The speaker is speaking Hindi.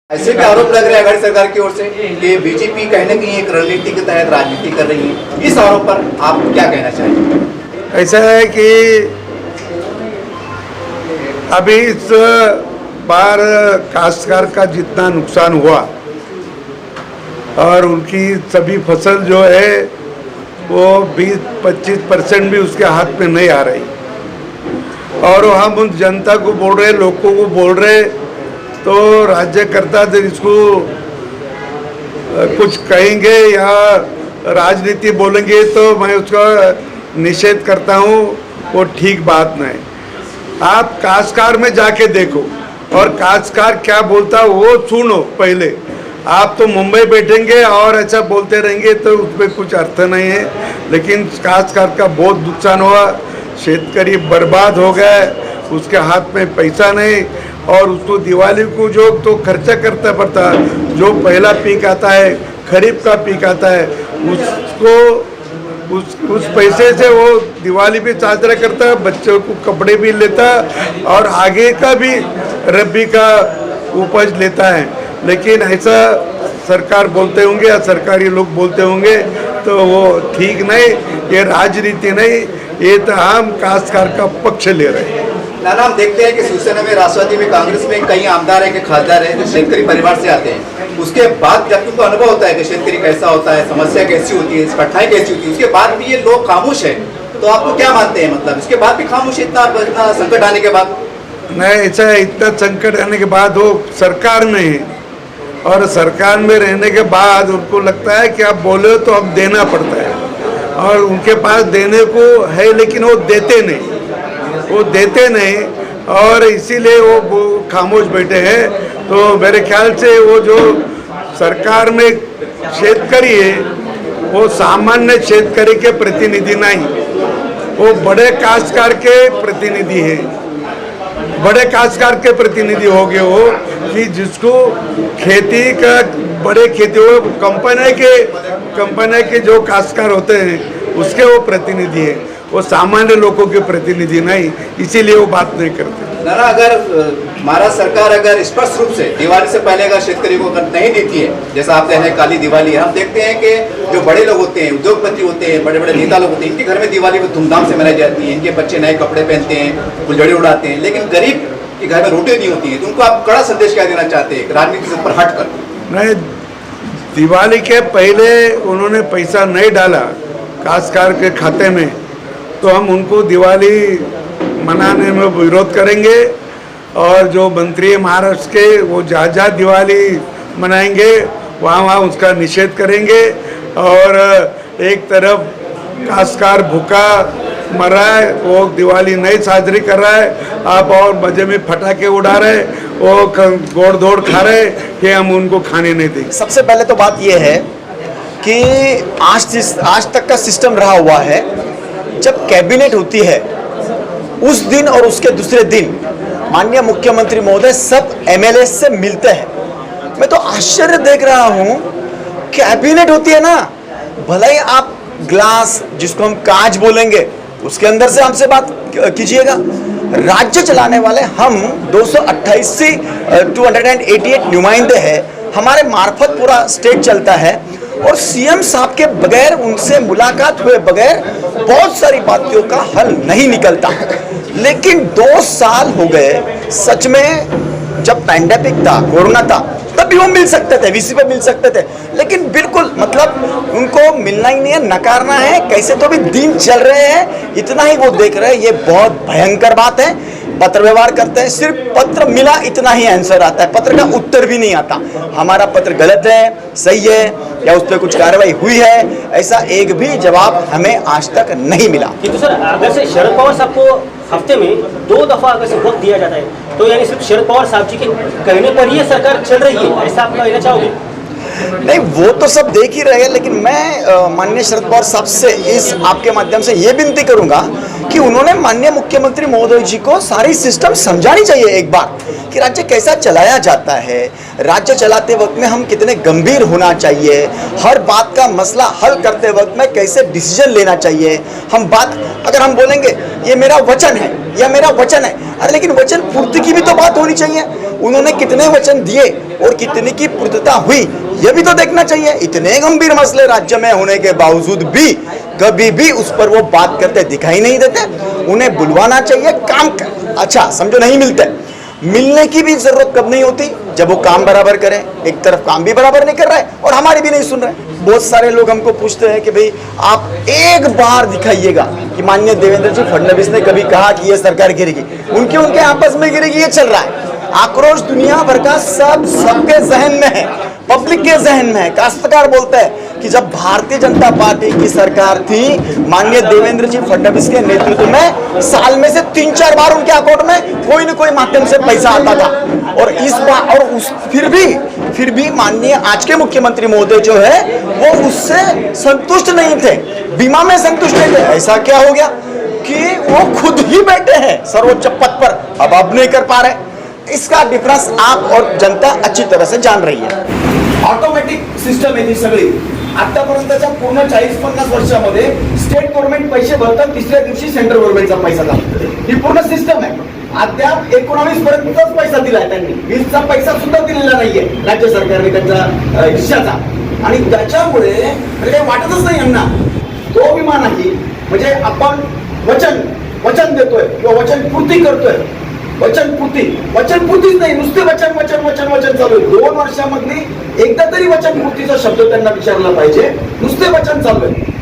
ऐसे भी आरोप लग रहे हैं अघाड़ी सरकार की ओर से कि बीजेपी कहीं न कहीं एक रणनीति के तहत राजनीति कर रही है। इस आरोप पर आप क्या कहना चाहेंगे? ऐसा है कि अभी इस बार काश्तकार का जितना नुकसान हुआ और उनकी सभी फसल जो है वो 20-25% भी उसके हाथ में नहीं आ रही, और हम उन जनता को बोल रहे, लोगों को बोल रहे, तो राज्यकर्ता जब इसको कुछ कहेंगे या राजनीति बोलेंगे तो मैं उसका निषेध करता हूँ। वो ठीक बात नहीं। आप काश्तकार में जाके देखो और काश्तकार क्या बोलता वो सुनो पहले। आप तो मुंबई बैठेंगे और ऐसा बोलते रहेंगे तो उसमें कुछ अर्थ नहीं है। लेकिन काश्तकार का बहुत नुकसान हुआ, शेतकरी बर्बाद हो गए, उसके हाथ में पैसा नहीं, और उसको दिवाली को जो तो खर्चा करता पड़ता, जो पहला पीक आता है, खरीफ का पीक आता है, उसको उस पैसे से वो दिवाली भी साजरा करता, बच्चों को कपड़े भी लेता और आगे का भी रबी का उपज लेता है। लेकिन ऐसा सरकार बोलते होंगे या सरकारी लोग बोलते होंगे तो वो ठीक नहीं, ये राजनीति नहीं, ये तो हम काश्तकार का पक्ष ले रहे हैं। नाना, हम देखते हैं कि शिवसेना में, राष्ट्रवादी में, कांग्रेस में कई आमदार हैं कि खासदार हैं जो शेतकरी परिवार से आते हैं। उसके बाद जब उनको अनुभव होता है कि शेतकरी कैसा होता है, समस्या कैसी होती है, कठिनाई कैसी होती है, उसके बाद भी ये लोग खामोश है, तो आपको क्या मानते हैं? मतलब इसके बाद भी खामोश, इतना संकट आने के बाद? नहीं, ऐसा इतना संकट आने के बाद वो सरकार में है, और सरकार में रहने के बाद उनको लगता है कि आप बोले तो अब देना पड़ता है, और उनके पास देने को है लेकिन वो देते नहीं, और इसीलिए वो खामोश बैठे हैं। तो मेरे ख्याल से वो जो सरकार में शेतकरी है वो सामान्य शेतकरी के प्रतिनिधि नहीं, वो बड़े काश्तकार के प्रतिनिधि है। बड़े काश्तकार के प्रतिनिधि हो गए वो कि जिसको खेती का बड़े खेती हो, कंपनी के जो काश्तकार होते हैं उसके वो प्रतिनिधि है, वो सामान्य लोगों के प्रतिनिधि नहीं, इसीलिए वो बात नहीं करते। नाना, अगर महाराष्ट्र सरकार अगर स्पष्ट रूप से दिवाली से पहले अगर शेतकरी को अगर नहीं देती है, जैसा आप कहते हैं काली दिवाली, हम देखते हैं कि जो बड़े लोग होते हैं, उद्योगपति होते हैं, बड़े बड़े नेता लोग होते हैं, इनके घर में दिवाली बहुत धूमधाम से मनाई जाती है, इनके बच्चे नए कपड़े पहनते हैं, फुलझड़ी उड़ाते हैं, लेकिन गरीब के घर में रोटी नहीं होती है। तो उनको आप कड़ा संदेश क्या देना चाहते हैं राजनीति से ऊपर हट कर? नहीं, दिवाली के पहले उन्होंने पैसा नहीं डाला काश्तकार के खाते में, तो हम उनको दिवाली मनाने में विरोध करेंगे, और जो मंत्री महाराष्ट्र के वो जहाँ दिवाली मनाएंगे वहाँ उसका निषेध करेंगे। और एक तरफ काश्तकार भूखा मर रहा है, वो दिवाली नहीं साजरी कर रहा है, आप और मजे में पटाखे उड़ा रहे, वो गोड़ दौड़ खा रहे कि हम उनको खाने नहीं देंगे। सबसे पहले तो बात यह है कि आज तक का सिस्टम रहा हुआ है, जब कैबिनेट होती है उस दिन और उसके दूसरे दिन माननीय मुख्यमंत्री महोदय सब एमएलए से मिलते हैं। मैं तो आश्चर्य देख रहा हूं, कैबिनेट होती है ना, भले ही आप ग्लास जिसको हम कांच बोलेंगे उसके अंदर से हमसे बात कीजिएगा। राज्य चलाने वाले हम 288 नुमाइंदे हैं, हमारे मार्फत पूरा स्टेट चलता है, और सीएम साहब के बगैर, उनसे मुलाकात हुए बगैर बहुत सारी बातों का हल नहीं निकलता। लेकिन 2 साल हो गए, सच में जब पैंडेमिक था, कोरोना था, तब भी वो मिल सकते थे, वीसी पे मिल सकते थे, लेकिन बिल्कुल मतलब उनको मिलना ही नहीं है, नकारना है। कैसे तो भी दिन चल रहे हैं, इतना ही वो देख रहे हैं। ये बहुत भयंकर बात है। पत्र व्यवहार करते हैं, सिर्फ पत्र मिला इतना ही आंसर आता है, पत्र का उत्तर भी नहीं आता। हमारा पत्र गलत है, सही है, या उस पर कुछ कार्रवाई हुई है, ऐसा एक भी जवाब हमें आज तक नहीं मिला। किंतु सर, अगर से शरद पवार साहब को हफ्ते में 2 दफा अगर से वक्त दिया जाता है, तो यानी सिर्फ शरद पवार साहब जी के कहने पर ही सरकार चल रही है, ऐसा आप कहना चाहोगे? नहीं, वो तो सब देख ही रहे हैं, लेकिन मैं माननीय शरद पवार साहब से इस आपके माध्यम से ये विनती करूंगा कि उन्होंने माननीय मुख्यमंत्री महोदय जी को सारी सिस्टम समझानी चाहिए एक बार, कि राज्य कैसा चलाया जाता है, राज्य चलाते वक्त में हम कितने गंभीर होना चाहिए, हर बात का मसला हल करते वक्त में कैसे डिसीजन लेना चाहिए। हम बात अगर हम बोलेंगे ये मेरा वचन है, यह मेरा वचन है, अरे लेकिन वचन पूर्ति की भी तो बात होनी चाहिए। उन्होंने कितने वचन दिए और कितने की पूर्तता हुई, ये भी तो देखना चाहिए। इतने गंभीर मसले राज्य में होने के बावजूद भी कभी भी उस पर वो बात करते दिखाई नहीं देते। उन्हें बुलवाना चाहिए, काम कर, अच्छा समझो नहीं मिलते, मिलने की भी जरूरत कब नहीं होती, जब वो काम बराबर करे। एक तरफ काम भी बराबर नहीं कर रहा है और हमारी भी नहीं सुन रहे। बहुत सारे लोग हमको पूछते हैं कि भाई आप एक बार दिखाइएगा कि माननीय देवेंद्र जी फडणवीस ने कभी कहा कि ये सरकार गिरेगी। उनके आपस में गिरेगी, ये चल रहा है। आक्रोश दुनिया भर का सबके जहन में है, पब्लिक के जहन में है। काश्तकार बोलते हैं कि जब भारतीय जनता पार्टी की सरकार थी, माननीय देवेंद्र जी फडणवीस के नेतृत्व में साल में से 3-4 बार उनके अकाउंट में कोई न कोई माध्यम से पैसा आता था। और इस बार और उस फिर भी माननीय आज के मुख्यमंत्री महोदय जो है वो उससे संतुष्ट नहीं थे, बीमा में संतुष्ट नहीं थे। ऐसा क्या हो गया कि वो खुद ही बैठे हैं सर्वोच्च पद पर, अब नहीं कर पा रहे। इसका डिफरेंस आप और जनता अच्छी तरह से जान रही है। ऑटोमॅटिक सिस्टम आहे ती सगळी। आतापर्यंतच्या पूर्ण 40-50 वर्षामध्ये स्टेट गव्हर्नमेंट पैसे भरतात, तिसऱ्या दिवशी सेंट्रल गव्हर्नमेंटचा पैसा जातो। ही पूर्ण सिस्टम आहे। अद्याप 19 पर्यंतच पैसा दिलाय त्यांनी, 20चा पैसा सुद्धा दिलेला नाहीये राज्य सरकारने त्यांचा हिश्शाचा। आणि त्याच्यामुळे म्हणजे वाटतच नाही यांना तो विमा नाही, म्हणजे आपण वचन देतोय किंवा वचनपूर्ती करतोय, वचनपूर्तीच नाही, नुसते वचन चालू आहे। 2 वर्षामधली एकदा तरी वचनपूर्तीचा शब्द त्यांना विचारला पाहिजे, नुसते वचन चालू आहे।